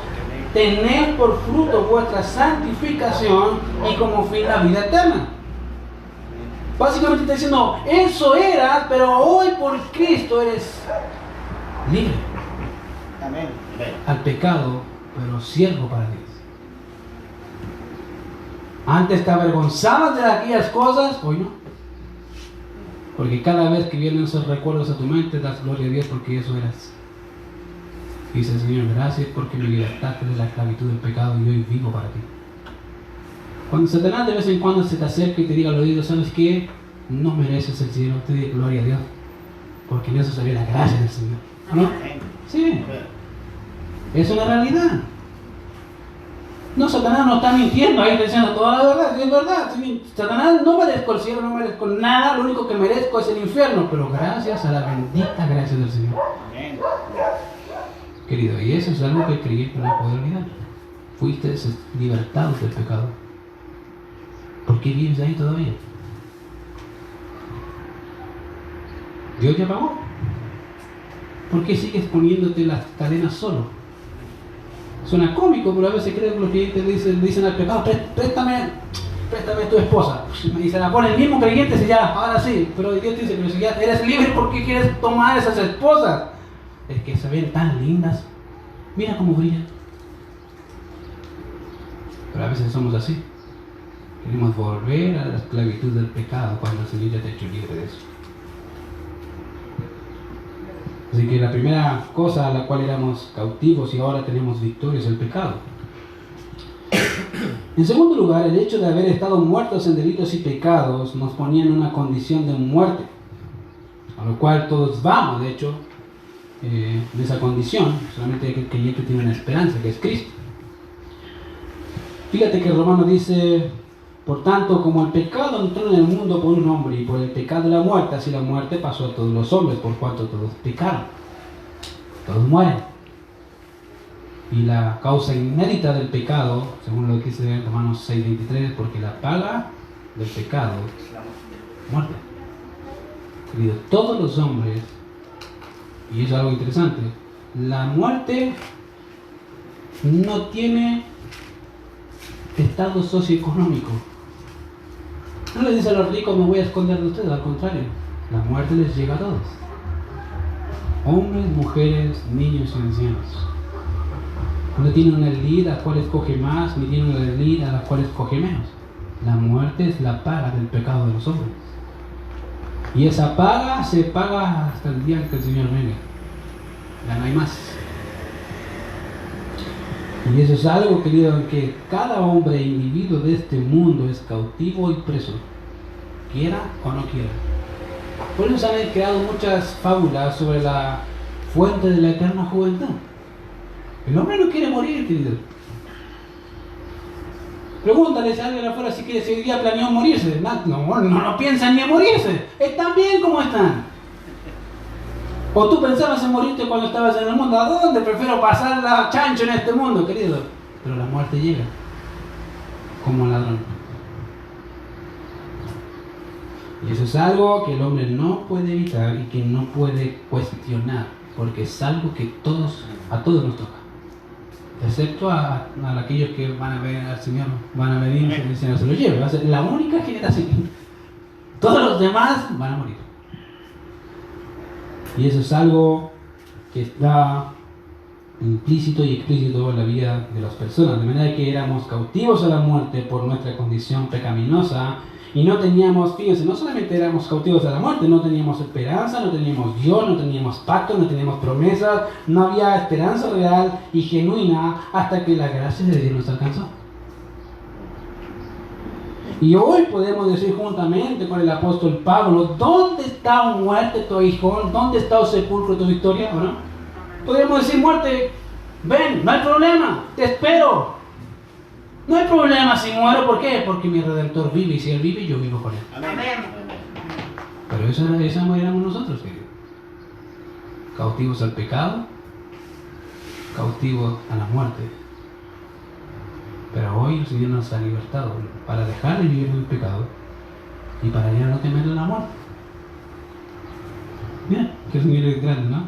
tened por fruto vuestra santificación y como fin la vida eterna. Básicamente está diciendo, eso eras, pero hoy por Cristo eres libre. Amén. Al pecado, pero siervo para Dios. Antes te avergonzabas de aquellas cosas, hoy no. Porque cada vez que vienen esos recuerdos a tu mente, das gloria a Dios porque eso eras. Dice, Señor, gracias porque me libertaste de la esclavitud del pecado y hoy vivo para ti. Cuando Satanás de vez en cuando se te acerca y te diga al oído, ¿sabes qué? No mereces el cielo, te digo gloria a Dios. Porque en eso se ve la gracia del Señor. ¿No? Sí. Es una realidad. No, Satanás no está mintiendo, ahí está diciendo toda la verdad, es verdad. Satanás no merezco el cielo, no merezco nada, lo único que merezco es el infierno, pero gracias a la bendita gracia del Señor. Querido, y eso es algo que el creyente no puede olvidar. Fuiste libertado del pecado. ¿Por qué vives ahí todavía? Dios ya pagó. ¿Por qué sigues poniéndote las cadenas solo? Suena cómico, pero a veces creo que los clientes le dicen al pecado, préstame tu esposa. Y se la pone el mismo creyente, y ya, ahora sí. Pero Dios dice, pero si ya eres libre, ¿por qué quieres tomar esas esposas? Es que se ven tan lindas. Mira cómo brillan. Pero a veces somos así. Queremos volver a la esclavitud del pecado cuando el Señor ya te ha hecho libre de eso. Así que la primera cosa a la cual éramos cautivos y ahora tenemos victoria es el pecado. En segundo lugar, el hecho de haber estado muertos en delitos y pecados nos ponía en una condición de muerte, a lo cual todos vamos, de hecho, en esa condición. Solamente que el creyente tiene una esperanza, que es Cristo. Fíjate que el Romano dice: por tanto, como el pecado entró en el mundo por un hombre, y por el pecado la muerte, así la muerte pasó a todos los hombres, por cuanto todos pecaron. Todos mueren. Y la causa inédita del pecado, según lo que dice Romanos 6:23, porque la paga del pecado es muerte. Querido, todos los hombres, y eso es algo interesante, la muerte no tiene estado socioeconómico. No le dice a los ricos, me voy a esconder de ustedes, al contrario, la muerte les llega a todos. Hombres, mujeres, niños y ancianos. No tiene una elite a la cual escoge más, ni tiene una elite a la cual escoge menos. La muerte es la paga del pecado de los hombres. Y esa paga se paga hasta el día en que el Señor venga. Ya no hay más. Y eso es algo, querido, en que cada hombre e individuo de este mundo es cautivo y preso, quiera o no quiera. Por eso se han creado muchas fábulas sobre la fuente de la eterna juventud. El hombre no quiere morir, querido. Pregúntale a alguien afuera si hoy día planeó morirse. No piensan ni en morirse. Están bien como están. ¿O tú pensabas en morirte cuando estabas en el mundo? ¿A dónde? Prefiero pasar la chancho en este mundo, querido. Pero la muerte llega como ladrón. Y eso es algo que el hombre no puede evitar y que no puede cuestionar, porque es algo que a todos nos toca. Excepto a aquellos que van a ver al Señor, van a venir y el Señor se lo lleve. Va a ser la única generación. Todos los demás van a morir. Y eso es algo que está implícito y explícito en la vida de las personas. De manera que éramos cautivos a la muerte por nuestra condición pecaminosa. Y no teníamos, fíjense, no solamente éramos cautivos a la muerte, no teníamos esperanza, no teníamos Dios, no teníamos pacto, no teníamos promesas, no había esperanza real y genuina hasta que la gracia de Dios nos alcanzó. Y hoy podemos decir juntamente con el apóstol Pablo, ¿dónde está, oh muerte, tu aguijón? ¿Dónde está, oh sepulcro, tu victoria? ¿O no? Podríamos decir, muerte, ven, no hay problema, te espero. No hay problema si muero, ¿por qué? Porque mi Redentor vive, y si Él vive, yo vivo con Él. Amén. Pero esa éramos nosotros, queridos. Cautivos al pecado, cautivos a la muerte. Pero hoy el Señor nos ha libertado para dejar de vivir en el pecado y para ya no temer a la muerte. Mira, que el Señor es grande, ¿no?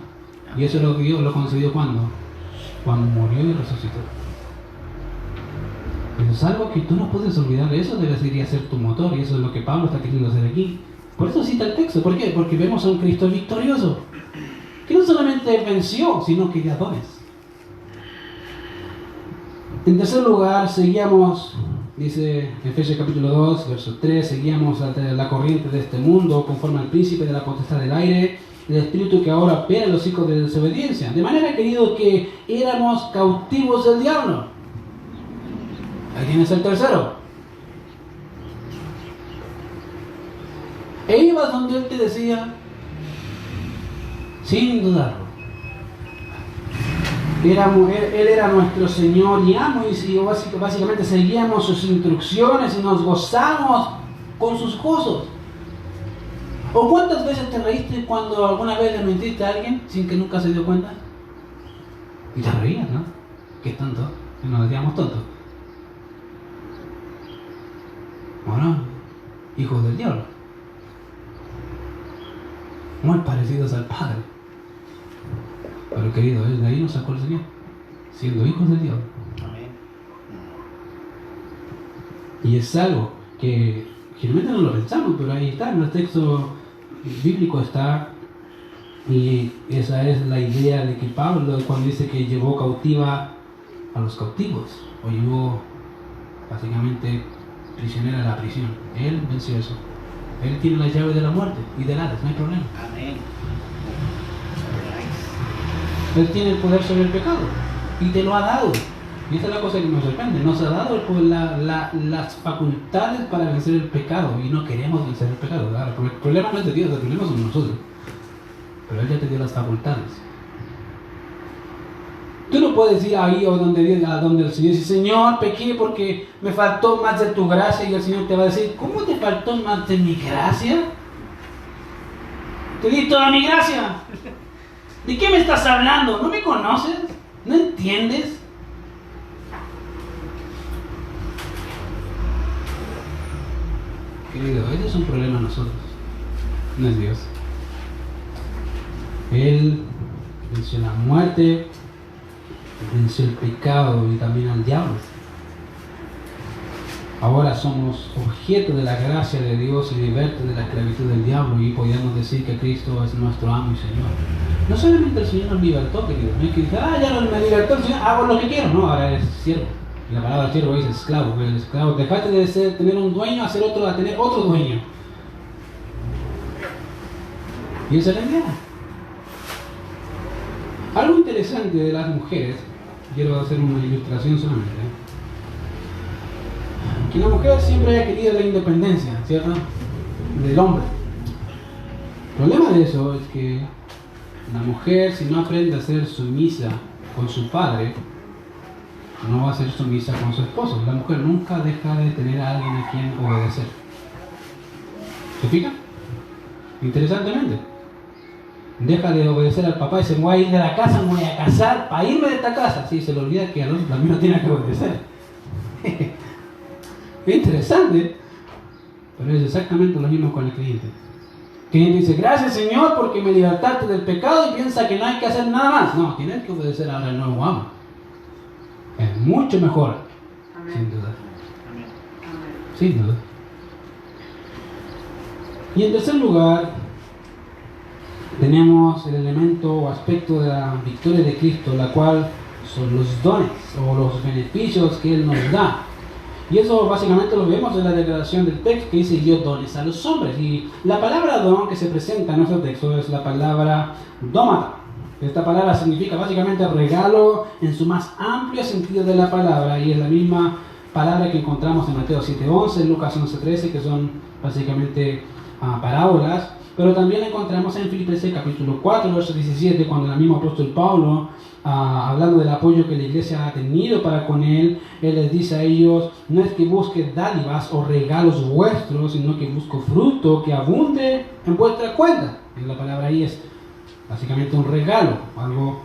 Y eso lo Dios lo concedió cuando murió y resucitó. Eso es algo que tú no puedes olvidar, eso debería ser tu motor, y eso es lo que Pablo está queriendo hacer aquí. Por eso cita el texto, ¿por qué? Porque vemos a un Cristo victorioso, que no solamente venció, sino que dio dones. En tercer lugar, seguíamos, dice Efesios capítulo 2, verso 3, seguíamos la corriente de este mundo, conforme al príncipe de la potestad del aire, el espíritu que ahora opera en los hijos de desobediencia. De manera, querido, que éramos cautivos del diablo. Ahí tienes el tercero. E ibas donde Él te decía, sin dudarlo. Él era nuestro Señor y amo, y básicamente seguíamos sus instrucciones y nos gozamos con sus gozos. ¿O cuántas veces te reíste cuando alguna vez le mentiste a alguien sin que nunca se dio cuenta? Y te reías, ¿no? Qué tonto, que nos decíamos tontos. Bueno, hijos del diablo. Muy parecidos al Padre. Pero querido, de ahí nos sacó el Señor, siendo hijos del diablo. Amén. Y es algo que generalmente no lo pensamos, pero ahí está, en el texto bíblico está. Y esa es la idea de que Pablo, cuando dice que llevó cautiva a los cautivos, o llevó básicamente prisionero a la prisión. Él venció eso. Él tiene la llave de la muerte y del Hades, no hay problema. Amén. Él tiene el poder sobre el pecado y te lo ha dado. Y esa es la cosa que nos sorprende. Nos ha dado las facultades para vencer el pecado y no queremos vencer el pecado. ¿Verdad? El problema no es de Dios, el problema son nosotros. Pero Él ya te dio las facultades. Tú no puedes ir ahí o donde el Señor dice, Señor, pequé porque me faltó más de tu gracia, y el Señor te va a decir, ¿cómo te faltó más de mi gracia? Te di toda mi gracia. ¿De qué me estás hablando? ¿No me conoces? ¿No entiendes? Querido, ese es un problema a nosotros, no es Dios. Él venció la muerte, venció el pecado y también al diablo. Ahora somos objeto de la gracia de Dios y libertos de la esclavitud del diablo, y podemos decir que Cristo es nuestro amo y Señor. No solamente el Señor nos libertó, querido, no es que dice, ya no me libertó el Señor, hago lo que quiero. No, ahora eres siervo. Y la palabra siervo dice esclavo. El esclavo, dejaste de tener un dueño a tener otro dueño. Y esa es la idea. Algo interesante de las mujeres, quiero hacer una ilustración solamente, que la mujer siempre haya querido la independencia, ¿cierto? Del hombre. El problema de eso es que la mujer, si no aprende a ser sumisa con su padre, no va a ser sumisa con su esposo. La mujer nunca deja de tener a alguien a quien obedecer. ¿Se fija? Interesantemente. Deja de obedecer al papá y se me voy a ir de la casa, me voy a casar para irme de esta casa. Sí, se le olvida que al otro también lo tiene que obedecer. Es interesante, pero es exactamente lo mismo con el creyente. El creyente dice, gracias Señor porque me libertaste del pecado, y piensa que no hay que hacer nada más. No, tienes que obedecer ahora al nuevo amo. Es mucho mejor. Amén. Sin duda. Amén. Sin duda. Y en tercer lugar, tenemos el elemento o aspecto de la victoria de Cristo, la cual son los dones o los beneficios que Él nos da. Y eso básicamente lo vemos en la declaración del texto que dice, dio dones a los hombres. Y la palabra don que se presenta en nuestro texto es la palabra dómata. Esta palabra significa básicamente regalo en su más amplio sentido de la palabra, y es la misma palabra que encontramos en Mateo 7:11, Lucas 11:13, que son básicamente parábolas. Pero también la encontramos en Filipenses capítulo 4, verso 17, cuando el mismo apóstol Pablo, hablando del apoyo que la iglesia ha tenido para con él les dice a ellos, no es que busque dádivas o regalos vuestros, sino que busco fruto que abunde en vuestra cuenta. Y la palabra ahí es básicamente un regalo, algo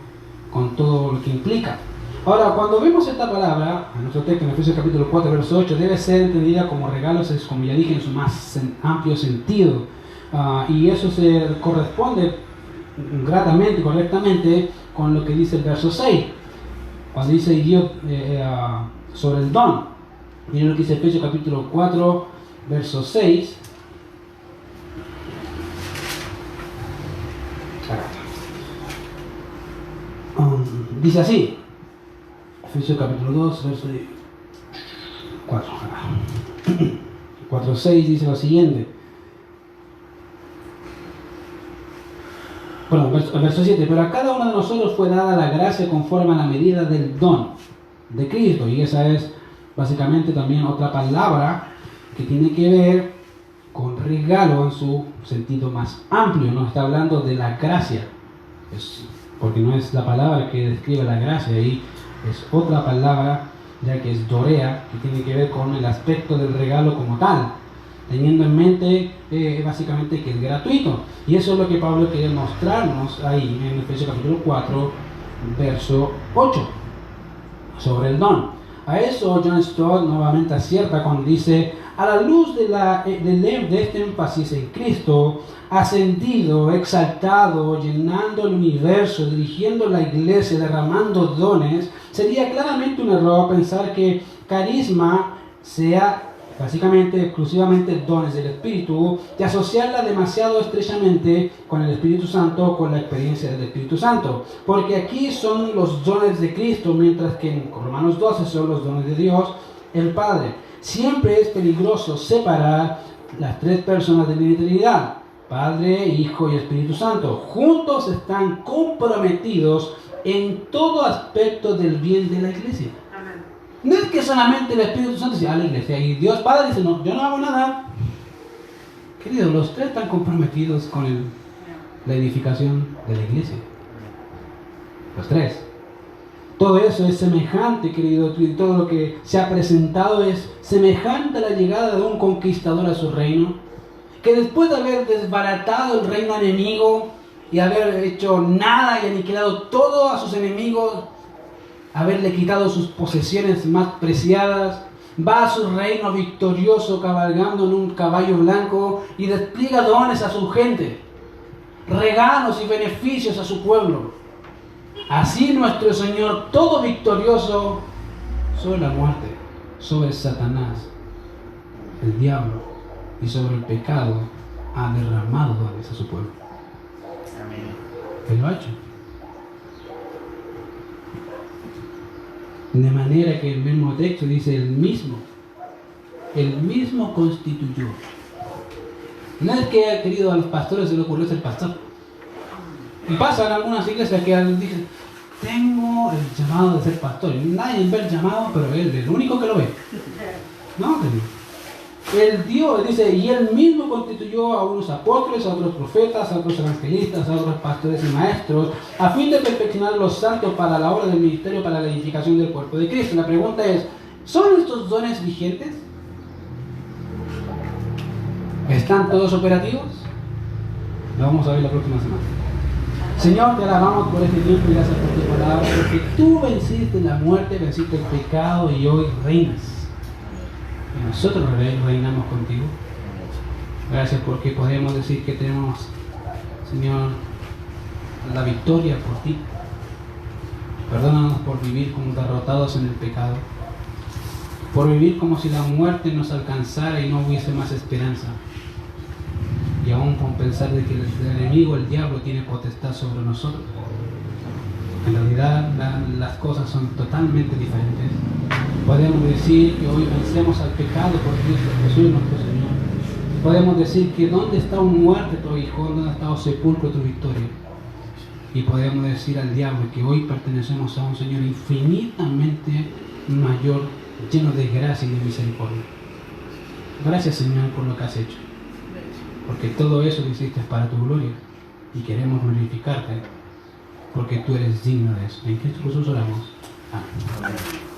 con todo lo que implica. Ahora, cuando vemos esta palabra, en nuestro texto, en Efesios capítulo 4, verso 8, debe ser entendida como regalos, es como ya dije, en su más amplio sentido. Y eso se corresponde gratamente, correctamente, con lo que dice el verso 6. Cuando dice Dios sobre el don. Miren lo que dice Efesios capítulo 4, verso 6. Dice así. Efesios capítulo 2, verso 4. 4, 6 dice lo siguiente. Bueno, verso 7, pero a cada uno de nosotros fue dada la gracia conforme a la medida del don de Cristo. Y esa es básicamente también otra palabra que tiene que ver con regalo en su sentido más amplio. No está hablando de la gracia, porque no es la palabra que describe la gracia, ahí es otra palabra, ya que es dorea, que tiene que ver con el aspecto del regalo como tal, teniendo en mente básicamente que es gratuito. Y eso es lo que Pablo quiere mostrarnos ahí en Efesios capítulo 4, verso 8, sobre el don. A eso John Stott nuevamente acierta cuando dice: a la luz de este énfasis en Cristo, ascendido, exaltado, llenando el universo, dirigiendo la iglesia, derramando dones, sería claramente un error pensar que carisma sea básicamente, exclusivamente dones del Espíritu, y asociarla demasiado estrechamente con el Espíritu Santo o con la experiencia del Espíritu Santo. Porque aquí son los dones de Cristo, mientras que en Romanos 12 son los dones de Dios, el Padre. Siempre es peligroso separar las tres personas de la Trinidad, Padre, Hijo y Espíritu Santo. Juntos están comprometidos en todo aspecto del bien de la iglesia. No es que solamente el Espíritu Santo dice a la iglesia y Dios Padre dice: no, yo no hago nada. Querido, los tres están comprometidos con la edificación de la iglesia. Los tres. Todo eso es semejante, querido, y todo lo que se ha presentado es semejante a la llegada de un conquistador a su reino, que después de haber desbaratado el reino enemigo y haber hecho nada y aniquilado todo a sus enemigos, haberle quitado sus posesiones más preciadas, va a su reino victorioso cabalgando en un caballo blanco y despliega dones a su gente, regalos y beneficios a su pueblo. Así nuestro Señor, todo victorioso sobre la muerte, sobre Satanás, el diablo y sobre el pecado, ha derramado dones a su pueblo. Amén. Él lo ha hecho. De manera que el mismo texto dice: el mismo constituyó. No es que, querido, a los pastores se le ocurrió ser pastor. Y pasa en algunas iglesias que dicen: tengo el llamado de ser pastor. Y nadie ve el llamado, pero él es el único que lo ve. No, querido. Él dio, dice, y él mismo constituyó a unos apóstoles, a otros profetas, a otros evangelistas, a otros pastores y maestros, a fin de perfeccionar a los santos para la obra del ministerio, para la edificación del cuerpo de Cristo. La pregunta es: ¿son estos dones vigentes? ¿Están todos operativos? Lo vamos a ver la próxima semana. Señor, te alabamos por este tiempo y gracias por tu palabra, porque tú venciste la muerte, venciste el pecado y hoy reinas. Y nosotros reinamos contigo. Gracias porque podemos decir que tenemos, Señor, la victoria por ti. Perdónanos por vivir como derrotados en el pecado, por vivir como si la muerte nos alcanzara y no hubiese más esperanza, y aún con pensar de que el enemigo, el diablo, tiene potestad sobre nosotros. En realidad las cosas son totalmente diferentes. Podemos decir que hoy vencemos al pecado por Cristo Jesús nuestro Señor. Podemos decir que ¿dónde está muerte tu hijo? ¿Dónde ha estado sepulcro tu victoria? Y podemos decir al diablo que hoy pertenecemos a un Señor infinitamente mayor, lleno de gracia y de misericordia. Gracias, Señor, por lo que has hecho, porque todo eso lo hiciste para tu gloria y queremos glorificarte porque tú eres digno de eso. En Cristo Jesús oramos. Amén.